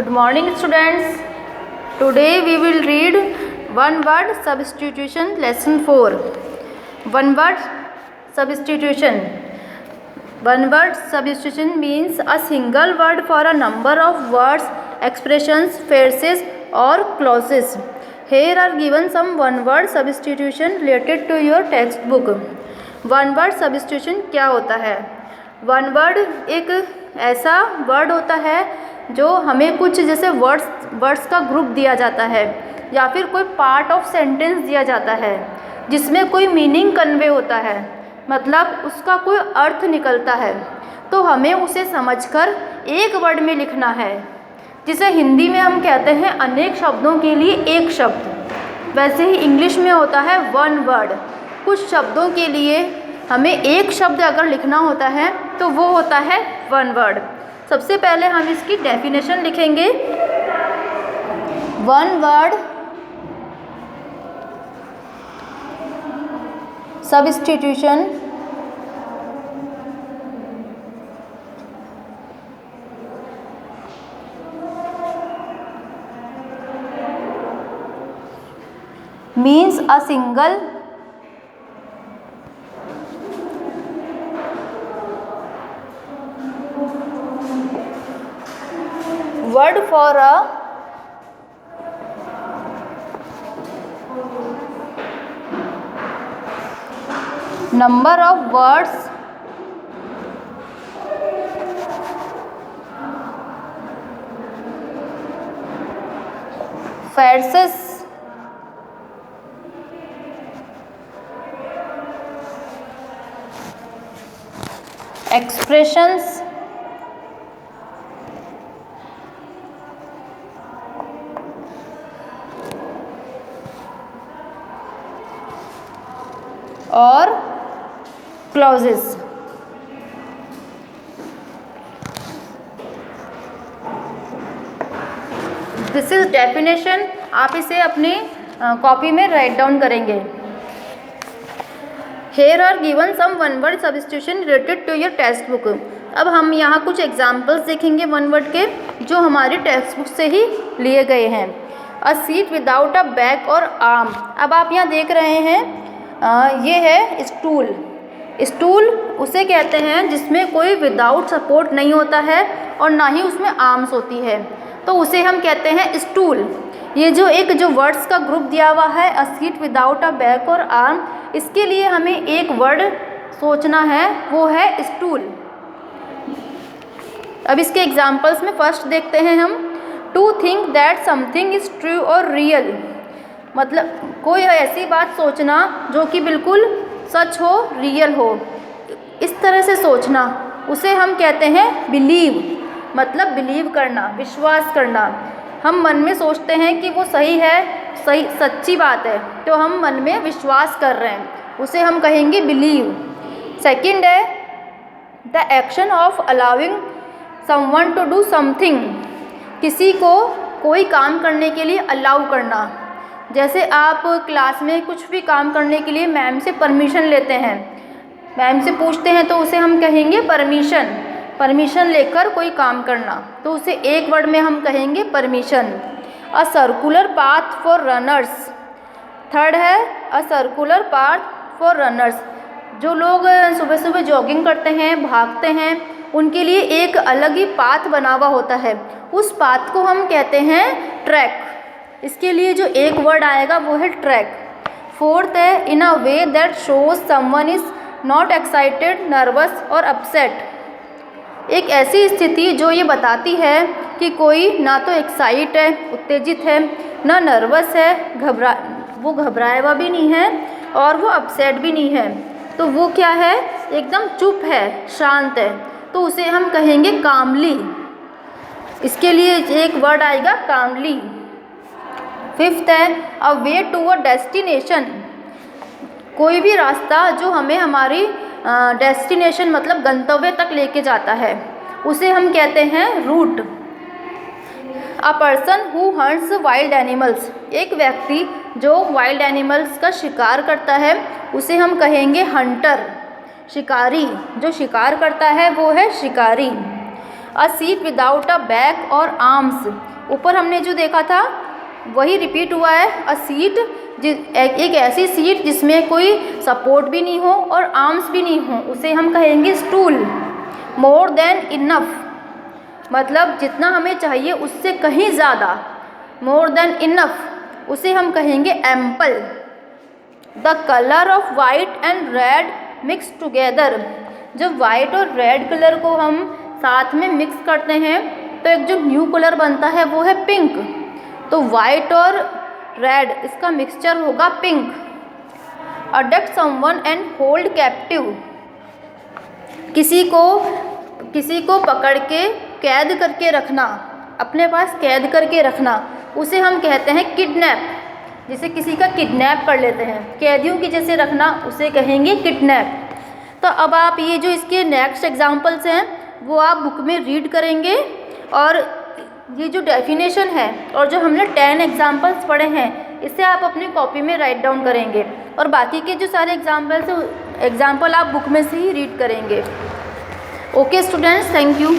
Good morning students. Today we will read one word substitution lesson 4. One word substitution. One word substitution means a single word for a number of words, expressions, phrases or clauses. Here are given some one word substitution related to your textbook. One word substitution क्या होता है? One word एक ऐसा word होता है जो हमें कुछ जैसे वर्ड्स का ग्रुप दिया जाता है या फिर कोई पार्ट ऑफ सेंटेंस दिया जाता है जिसमें कोई मीनिंग कन्वे होता है, मतलब उसका कोई अर्थ निकलता है, तो हमें उसे समझकर एक वर्ड में लिखना है। जिसे हिंदी में हम कहते हैं अनेक शब्दों के लिए एक शब्द, वैसे ही इंग्लिश में होता है वन वर्ड। कुछ शब्दों के लिए हमें एक शब्द अगर लिखना होता है तो वो होता है वन वर्ड। सबसे पहले हम इसकी डेफिनेशन लिखेंगे। One word substitution means a single word for a number of words, phrases, expressions और क्लॉजेस। This is definition. आप इसे अपनी कॉपी में राइट डाउन करेंगे। Here are given some one word substitution related to your text book. अब हम यहाँ कुछ एग्जाम्पल्स देखेंगे वन वर्ड के जो हमारी टेक्स्ट बुक से ही लिए गए हैं। अ सीट विदाउट अ बैक और आर्म। अब आप यहाँ देख रहे हैं ये है स्टूल। स्टूल उसे कहते हैं जिसमें कोई विदाउट सपोर्ट नहीं होता है और ना ही उसमें आर्म्स होती है, तो उसे हम कहते हैं स्टूल। ये जो वर्ड्स का ग्रुप दिया हुआ है अ सीट विदाउट अ बैक और आर्म, इसके लिए हमें एक वर्ड सोचना है, वो है स्टूल। अब इसके एग्जाम्पल्स में फर्स्ट देखते हैं हम। To think that something is true और रियल, मतलब कोई ऐसी बात सोचना जो कि बिल्कुल सच हो, रियल हो, इस तरह से सोचना, उसे हम कहते हैं बिलीव, मतलब बिलीव करना, विश्वास करना। हम मन में सोचते हैं कि वो सही है, सही सच्ची बात है, तो हम मन में विश्वास कर रहे हैं, उसे हम कहेंगे बिलीव। सेकंड है the action of allowing someone to do something, किसी को कोई काम करने के लिए अलाउ करना। जैसे आप क्लास में कुछ भी काम करने के लिए मैम से परमिशन लेते हैं, मैम से पूछते हैं, तो उसे हम कहेंगे परमिशन। परमिशन लेकर कोई काम करना, तो उसे एक वर्ड में हम कहेंगे permission. A circular path for runners. Third है a circular path for runners. जो लोग सुबह सुबह जॉगिंग करते हैं, भागते हैं, उनके लिए एक अलग ही पाथ बना हुआ होता है, उस पाथ को हम कहते हैं ट्रैक। इसके लिए जो एक वर्ड आएगा वो है ट्रैक। फोर्थ है in a way that shows someone is not excited, nervous और अपसेट। एक ऐसी स्थिति जो ये बताती है कि कोई ना तो एक्साइट है, उत्तेजित है, ना नर्वस है, वो घबराया हुआ भी नहीं है और वो अपसेट भी नहीं है, तो वो क्या है, एकदम चुप है, शांत है, तो उसे हम कहेंगे कामली। इसके लिए एक वर्ड आएगा कामली। फिफ्थ है अ वे टू अ डेस्टिनेशन। कोई भी रास्ता जो हमें हमारी डेस्टिनेशन मतलब गंतव्य तक लेके जाता है, उसे हम कहते हैं root. A person who hunts wild animals. एक व्यक्ति जो वाइल्ड एनिमल्स का शिकार करता है, उसे हम कहेंगे हंटर, शिकारी। जो शिकार करता है वो है शिकारी। अ सीट विदाउट अ बैक और आर्म्स। ऊपर हमने जो देखा था वही रिपीट हुआ है। अ सीट, एक ऐसी सीट जिसमें कोई सपोर्ट भी नहीं हो और आर्म्स भी नहीं हो, उसे हम कहेंगे स्टूल। मोर देन इनफ, मतलब जितना हमें चाहिए उससे कहीं ज़्यादा, मोर देन इनफ, उसे हम कहेंगे ample. The colour of white and red mix together, जब वाइट और रेड कलर को हम साथ में मिक्स करते हैं तो एक जो न्यू कलर बनता है वो है पिंक। तो वाइट और रेड इसका मिक्सचर होगा pink. Adduct someone and hold captive, किसी को पकड़ के कैद करके रखना, अपने पास कैद करके रखना, उसे हम कहते हैं किडनैप। जैसे किसी का किडनैप कर लेते हैं, कैदियों की जैसे रखना, उसे कहेंगे किडनैप। तो अब आप ये जो इसके नेक्स्ट एग्जाम्पल्स हैं वो आप बुक में रीड करेंगे, और ये जो डेफिनेशन है और जो हमने 10 एग्जाम्पल्स पढ़े हैं इसे आप अपनी कॉपी में राइट डाउन करेंगे, और बाकी के जो सारे एग्जाम्पल आप बुक में से ही रीड करेंगे। Okay students, thank you.